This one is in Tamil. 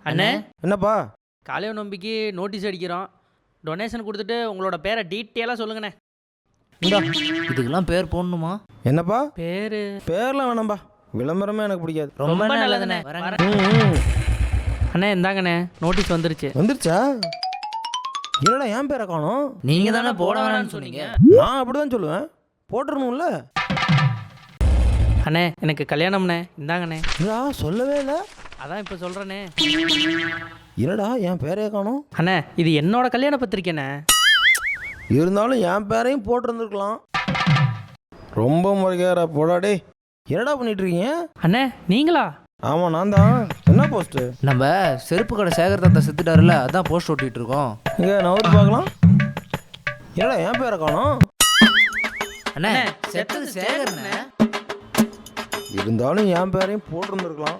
அண்ணே என்னப்பா? காலைய நோம்பிக்கு நோட்டீஸ் அடிக்கிறோம். டொனேஷன் கொடுத்துட்டு உங்களோட பேரை டீட்டெயிலாக சொல்லுங்கண்ணே. இந்தா. இதுக்கெல்லாம் பேர் போடணுமா? என்னப்பா? பேரு பேர்லாம் வேணாம்பா, விளம்பரமே எனக்கு பிடிக்காது. ரொம்ப நல்லதுண்ணே. ம். அண்ணே இந்தாங்கண்ணே, நோட்டீஸ் வந்துருச்சு. வந்துருச்சா? என்னடா என் பேரை காணோம்? நீங்க தானே போட வேணாம்னு சொன்னீங்க. நான் அப்படிதான் சொல்லுவேன், போட்டுறணும்ல. அண்ணே எனக்கு கல்யாணம்ண்ணே, இந்தாங்கண்ணே. என்னடா சொல்லவே இல்லை? அதான் இப்போ சொல்கிறேண்ணே. என்னடா என் பேரையே காணோம்? அண்ணே இது என்னோட கல்யாண பத்திரிக்கைண்ணே. இருந்தாலும் என் பேரையும் போட்டிருந்துருக்கலாம். ரொம்ப முறைக்காரா போடாடே. என்னடா பண்ணிட்டு இருக்கீங்க? அண்ணே நீங்களா? ஆமாம் நான் தான். என்ன போஸ்ட்டு? நம்ம செருப்பு கடை சேகர் தாத்தா செத்துட்டாருல, அதான் போஸ்ட் ஓட்டிட்டு இருக்கோம். இங்கே நவரு பார்க்கலாம். என்னடா என் பேரை காணோம்? அண்ணே செத்தது சேகர்ண்ணே. இருந்தாலும் என் பேரையும் போட்டிருந்துருக்கலாம்.